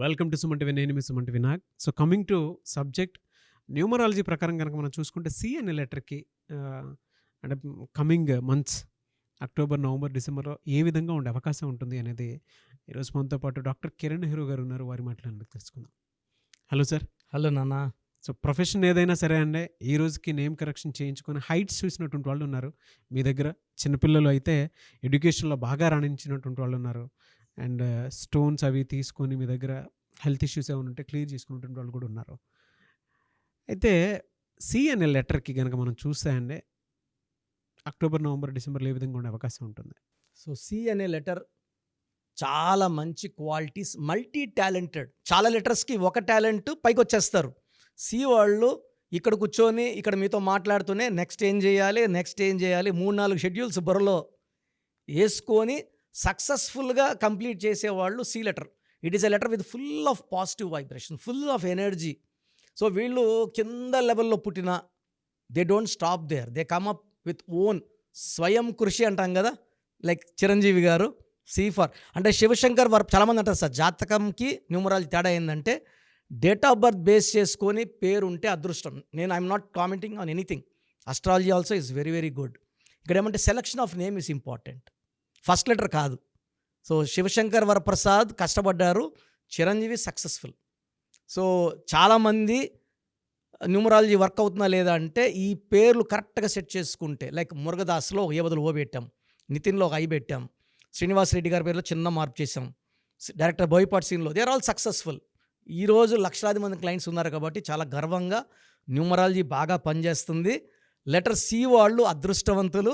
Welcome to Suman TV. నేను మీ Suman TV Nag. So coming to subject numerology ప్రకారం కనుక మనం చూసుకుంటే సి అనే లెటర్కి అంటే కమింగ్ మంత్స్ అక్టోబర్, నవంబర్, డిసెంబర్లో ఏ విధంగా ఉండే అవకాశం ఉంటుంది అనేది ఈరోజు మనతో పాటు డాక్టర్ కిరణ్ హీరో గారు ఉన్నారు. వారి మాటలను తెలుసుకుందాం. Hello sir. హలో నాన్న. సో ప్రొఫెషన్ ఏదైనా సరే అండి, ఈ రోజుకి నేమ్ కరెక్షన్ చేయించుకొని హైట్స్ చూసినటువంటి వాళ్ళు ఉన్నారు మీ దగ్గర. చిన్నపిల్లలు అయితే ఎడ్యుకేషన్లో బాగా రాణించినటువంటి వాళ్ళు ఉన్నారు. అండ్ స్టోన్స్ అవి తీసుకొని మీ దగ్గర హెల్త్ ఇష్యూస్ ఏమైనా ఉంటే క్లియర్ చేసుకున్నటువంటి వాళ్ళు కూడా ఉన్నారు. అయితే సి అనే లెటర్కి కనుక మనం చూస్తే అండి అక్టోబర్, నవంబర్, డిసెంబర్లో ఏ విధంగా ఉండే అవకాశం ఉంటుంది? సో సి అనే లెటర్ చాలా మంచి క్వాలిటీస్, మల్టీ టాలెంటెడ్. చాలా లెటర్స్కి ఒక టాలెంట్ పైకి వచ్చేస్తారు. సి వాళ్ళు ఇక్కడ కూర్చొని ఇక్కడ మీతో మాట్లాడుతూనే నెక్స్ట్ ఏం చేయాలి 3-4 షెడ్యూల్స్ బుర్రలో వేసుకొని సక్సెస్ఫుల్గా కంప్లీట్ చేసేవాళ్ళు C letter. It is a letter with full of positive vibration, full of energy. So వీళ్ళు కింద లెవెల్లో పుట్టిన they don't stop there, they come up with own స్వయం కృషి అంటాం కదా, లైక్ చిరంజీవి గారు. సి ఫర్ అంటే శివశంకర్ వారు చాలామంది అంటారు సార్ జాతకంకి న్యూమరాలజీ తేడా ఏంటంటే డేట్ ఆఫ్ బర్త్ బేస్ చేసుకొని పేరు ఉంటే అదృష్టం. నేను I'm not commenting on anything. Astrology also is very very good. ఇక్కడ ఏమంటే selection of name is important, first letter కాదు. సో శివశంకర్ వరప్రసాద్ కష్టపడ్డారు, చిరంజీవి సక్సెస్ఫుల్. సో చాలామంది న్యూమరాలజీ వర్క్ అవుతుందా లేదా అంటే ఈ పేర్లు కరెక్ట్గా సెట్ చేసుకుంటే, లైక్ మురుగదాస్లో ఏ బదులు ఓ పెట్టాం, నితిన్లో ఒక ఐ పెట్టాం, శ్రీనివాస్ రెడ్డి గారి పేరులో చిన్న మార్పు చేసాం, డైరెక్టర్ బోయపాటి సీన్లో, దే ఆర్ ఆల్ సక్సెస్ఫుల్. ఈరోజు లక్షలాది మంది క్లయింట్స్ ఉన్నారు కాబట్టి చాలా గర్వంగా న్యూమరాలజీ బాగా పనిచేస్తుంది. లెటర్ సి వాళ్ళు అదృష్టవంతులు,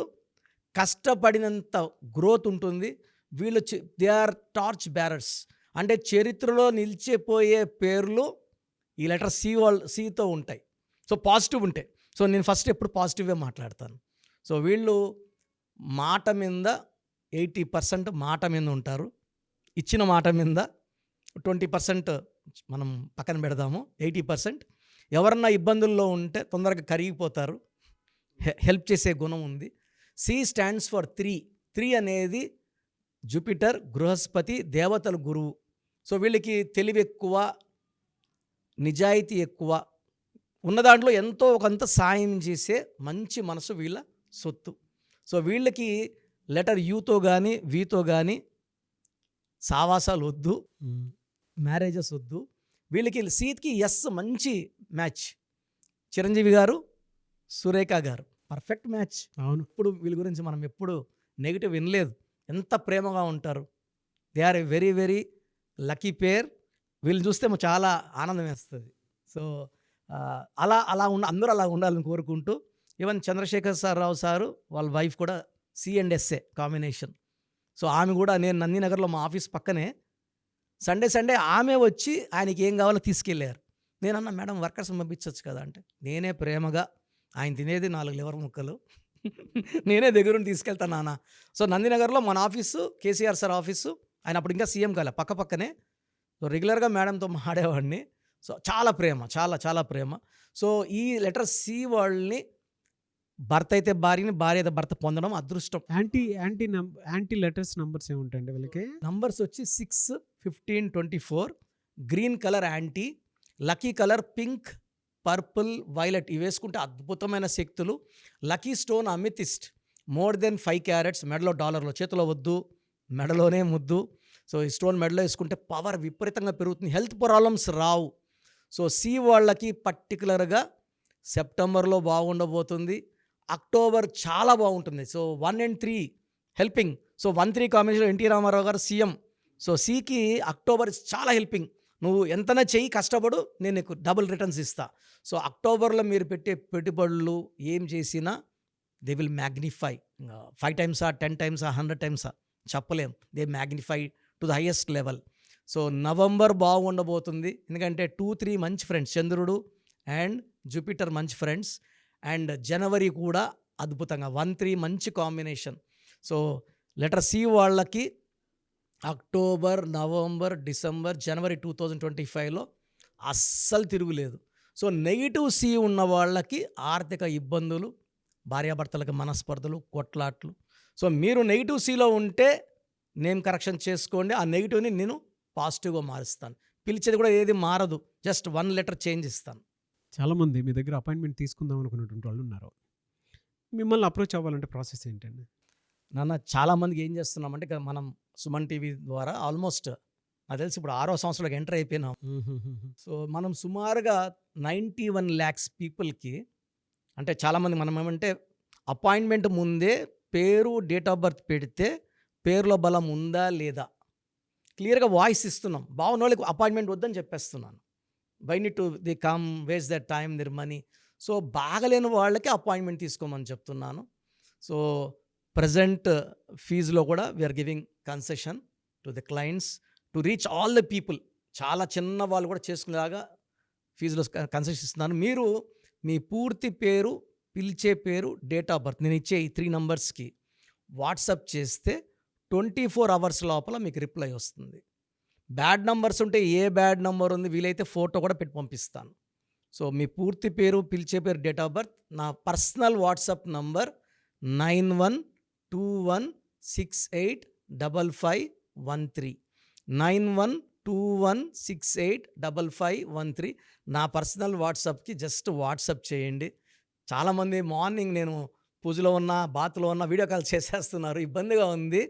కష్టపడినంత గ్రోత్ ఉంటుంది. వీళ్ళు దే ఆర్ టార్చ్ బ్యారర్స్, అంటే చరిత్రలో నిలిచిపోయే పేర్లు ఈ లెటర్ సి సితో ఉంటాయి. సో పాజిటివ్ ఉంటాయి. సో నేను ఫస్ట్ ఎప్పుడు పాజిటివ్గా మాట్లాడతాను. సో వీళ్ళు మాట మీద 80% మాట మీద ఉంటారు. ఇచ్చిన మాట మీద 20% మనం పక్కన పెడదాము. 80% ఎవరన్నా ఇబ్బందుల్లో ఉంటే తొందరగా కరిగిపోతారు, హెల్ప్ చేసే గుణం ఉంది. సి స్టాండ్స్ ఫర్ 3 అనేది జూపిటర్, బృహస్పతి, దేవతల గురువు. సో వీళ్ళకి తెలివి ఎక్కువ, నిజాయితీ ఎక్కువ, ఉన్న దాంట్లో ఎంతో కొంత సాయం చేసే మంచి మనసు వీళ్ళ సొత్తు. సో వీళ్ళకి లెటర్ యూతో కానీ వీతో కానీ సావాసాలు వద్దు, మ్యారేజెస్ వద్దు. వీళ్ళకి సీట్కి ఎస్ మంచి మ్యాచ్. చిరంజీవి గారు, సురేఖ గారు పర్ఫెక్ట్ మ్యాచ్. అవును. ఇప్పుడు వీళ్ళ గురించి మనం ఎప్పుడు నెగిటివ్ వినలేదు. ఎంత ప్రేమగా ఉంటారు. They are a very very lucky pair. వీళ్ళని చూస్తే చాలా ఆనందం వేస్తుంది. సో అలా అందరూ అలా ఉండాలని కోరుకుంటూ, ఈవెన్ చంద్రశేఖర్ రావు సారు వాళ్ళ వైఫ్ కూడా C&SA కాంబినేషన్. సో ఆమె కూడా, నేను నందినగర్లో మా ఆఫీస్ పక్కనే సండే ఆమె వచ్చి ఆయనకి ఏం కావాలో తీసుకెళ్ళారు. నేను అన్నా, మేడం వర్కర్స్ పంపించవచ్చు కదా అంటే, నేనే ప్రేమగా ఆయన తినేది 4 లివర్ ముక్కలు నేనే దగ్గరుండి తీసుకెళ్తాను నాన్న. సో నందినగర్లో మన ఆఫీసు, కేసీఆర్ సార్ ఆఫీసు, ఆయన అప్పుడు ఇంకా సీఎం కాలే, పక్కనే. సో రెగ్యులర్గా మేడంతో మాడేవాడిని. సో చాలా ప్రేమ, చాలా ప్రేమ. సో ఈ లెటర్ సి వాళ్ళని భర్త అయితే భార్యని, భార్య అయితే భర్త పొందడం అదృష్టం. యాంటీ లెటర్స్ నంబర్స్ ఏముంటాయండి వీళ్ళకి? నంబర్స్ వచ్చి 6, 15, 24. గ్రీన్ కలర్ యాంటీ, lucky colour pink, purple, violet. ఇవి వేసుకుంటే అద్భుతమైన శక్తులు. Lucky stone amethyst, more than 5 carats. మెడలో డాలర్లో, చేతిలో వద్దు, మెడలోనే ముద్దు. సో ఈ స్టోన్ మెడలో వేసుకుంటే పవర్ విపరీతంగా పెరుగుతుంది, హెల్త్ ప్రాబ్లమ్స్ రావు. సో సి వాళ్ళకి పర్టికులర్గా సెప్టెంబర్లో బాగుండబోతుంది, అక్టోబర్ చాలా బాగుంటుంది. So 1 and 3 helping. So 1-3 combination NT Rama Rao గారు సీఎం. సో సికి అక్టోబర్ చాలా హెల్పింగ్. నువ్వు ఎంతనా చెయ్యి, కష్టపడు, నేను నీకు డబుల్ రిటర్న్స్ ఇస్తా. సో అక్టోబర్లో మీరు పెట్టే పెట్టుబడులు ఏం చేసినా they will magnify. 5 times, 10 times, 100 times చెప్పలేం. They magnify to the highest level. So November బాగుండబోతుంది, ఎందుకంటే 2-3 మంచి ఫ్రెండ్స్, చంద్రుడు అండ్ జూపిటర్ మంచి ఫ్రెండ్స్. అండ్ జనవరి కూడా అద్భుతంగా 1-3 మంచి కాంబినేషన్. సో లెటర్ సి వాళ్ళకి అక్టోబర్, నవంబర్, డిసెంబర్, జనవరి 2025లో అస్సలు తిరుగులేదు. సో నెగిటివ్ సి ఉన్న వాళ్ళకి ఆర్థిక ఇబ్బందులు, భార్యాభర్తలకు మనస్పర్ధలు, కొట్లాట్లు. సో మీరు నెగిటివ్ సిలో ఉంటే నేమ్ కరెక్షన్ చేసుకోండి, ఆ నెగిటివ్ని నేను పాజిటివ్గా మారుస్తాను. పిలిచేది కూడా ఏది మారదు. జస్ట్ 1 లెటర్ చేంజ్ ఇస్తాను. చాలామంది మీ దగ్గర అపాయింట్మెంట్ తీసుకుందాం అనుకున్నటువంటి వాళ్ళు ఉన్నారు. మిమ్మల్ని అప్రోచ్ అవ్వాలంటే ప్రాసెస్ ఏంటండి? నాన్న చాలామందికి ఏం చేస్తున్నామంటే ఇక మనం సుమన్ టీవీ ద్వారా ఆల్మోస్ట్ నాకు తెలిసి ఇప్పుడు 6వ సంవత్సరంలోకి ఎంటర్ అయిపోయినాం. సో మనం సుమారుగా 91 lakhs పీపుల్కి, అంటే చాలామంది మనం ఏమంటే అపాయింట్మెంట్ ముందే పేరు, డేట్ ఆఫ్ బర్త్ పెడితే పేరులో బలం ఉందా లేదా క్లియర్గా వాయిస్ ఇస్తున్నాం. బాగున్న వాళ్ళకి అపాయింట్మెంట్ వద్దని చెప్పేస్తున్నాను. Why need to the come waste that time their money. So బాగలేని వాళ్ళకి అపాయింట్మెంట్ తీసుకోమని చెప్తున్నాను. సో ప్రజెంట్ ఫీజులో కూడా we are giving concession to the clients to reach all the people. చాలా చిన్న వాళ్ళు కూడా చేసుకునేలాగా ఫీజులో కన్సెషన్ ఇస్తున్నాను. మీరు మీ పూర్తి పేరు, పిలిచే పేరు, డేట్ ఆఫ్ బర్త్ నేను ఇచ్చే ఈ 3 నంబర్స్కి వాట్సాప్ చేస్తే 24 hours లోపల మీకు రిప్లై వస్తుంది. బ్యాడ్ నంబర్స్ ఉంటే ఏ బ్యాడ్ నంబర్ ఉంది వీలైతే ఫోటో కూడా పెట్టి పంపిస్తాను. సో మీ పూర్తి పేరు, పిలిచే పేరు, డేట్ ఆఫ్ బర్త్, నా పర్సనల్ వాట్సాప్ నంబర్ 9121685513 9121685513 నా పర్సనల్ వాట్సాప్కి జస్ట్ వాట్సాప్ చేయండి. చాలామంది మార్నింగ్ నేను పూజలో ఉన్నా, బాత్లో ఉన్నా వీడియో కాల్ చేసేస్తున్నారు, ఇబ్బందిగా ఉంది.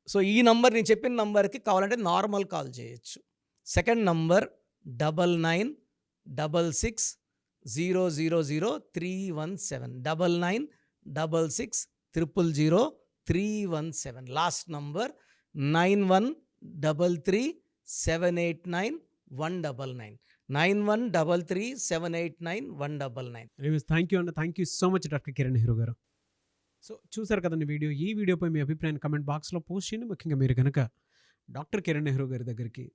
సో ఈ నంబర్ నేను చెప్పిన నంబర్కి కావాలంటే నార్మల్ కాల్ చేయొచ్చు. Second number 9966000317 9966000317. Last number 9133789199 9133789199. Thank you అండి. Thank you so much doctor Kiran Nehru గారు. సో చూసారు కదండి వీడియో. ఈ వీడియోపై మీ అభిప్రాయాన్ని కమెంట్ బాక్స్లో పోస్ట్ చేయండి. ముఖ్యంగా మీరు కనుక డాక్టర్ కిరణ్ నెహ్రూ గారి దగ్గరికి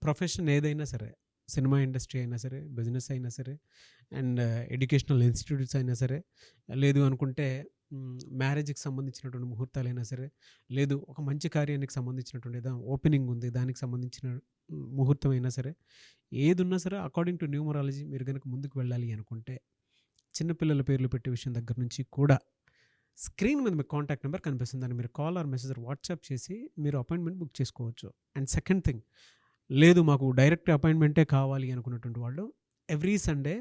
ప్రొఫెషన్ ఏదైనా సరే, సినిమా ఇండస్ట్రీ అయినా సరే, బిజినెస్ అయినా సరే, అండ్ ఎడ్యుకేషనల్ ఇన్స్టిట్యూట్స్ అయినా సరే, లేదు అనుకుంటే మ్యారేజ్కి సంబంధించినటువంటి ముహూర్తాలైనా సరే, లేదు ఒక మంచి కార్యానికి సంబంధించినటువంటి ఏదో ఓపెనింగ్ ఉంది దానికి సంబంధించిన ముహూర్తం అయినా సరే, ఏది ఉన్నా సరే అకార్డింగ్ టు న్యూమరాలజీ మీరు కనుక ముందుకు వెళ్ళాలి అనుకుంటే చిన్నపిల్లల పేర్లు పెట్టే విషయం దగ్గర నుంచి కూడా స్క్రీన్ మీద మీకు కాంటాక్ట్ నెంబర్ కనిపిస్తుంది. దాన్ని మీరు కాల్ ఆర్ మెసేజ్ వాట్సాప్ చేసి మీరు అపాయింట్మెంట్ బుక్ చేసుకోవచ్చు. అండ్ సెకండ్ థింగ్, లేదు మాకు డైరెక్ట్ అపాయింట్మెంటే కావాలి అనుకున్నటువంటి వాళ్ళు ఎవ్రీ సండే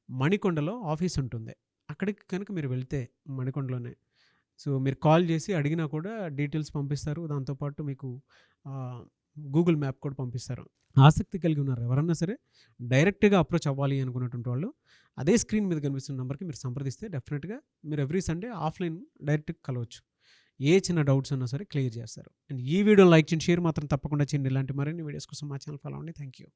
మణికొండలో ఆఫీస్ ఉంటుంది. అక్కడికి కనుక మీరు వెళ్తే మణికొండలోనే, సో మీరు కాల్ చేసి అడిగినా కూడా డీటెయిల్స్ పంపిస్తారు. దాంతోపాటు మీకు గూగుల్ మ్యాప్ కూడా పంపిస్తారు. ఆసక్తి కలిగి ఉన్నారు ఎవరన్నా సరే డైరెక్ట్గా అప్రోచ్ అవ్వాలి అనుకున్నటువంటి వాళ్ళు అదే స్క్రీన్ మీద కనిపిస్తున్న నెంబర్కి మీరు సంప్రదిస్తే డెఫినెట్గా మీరు ఎవ్రీ సండే ఆఫ్లైన్ డైరెక్ట్గా కలవచ్చు. ఏ చిన్న డౌట్స్ ఉన్నా సరే క్లియర్ చేస్తారు. అండ్ ఈ వీడియో లైక్ చేయండి, షేర్ మాత్రం తప్పకుండా చేయండి. ఇలాంటి మరిన్ని వీడియోస్ కోసం మా ఛానల్ ఫాలో అవ్వండి. Thank you.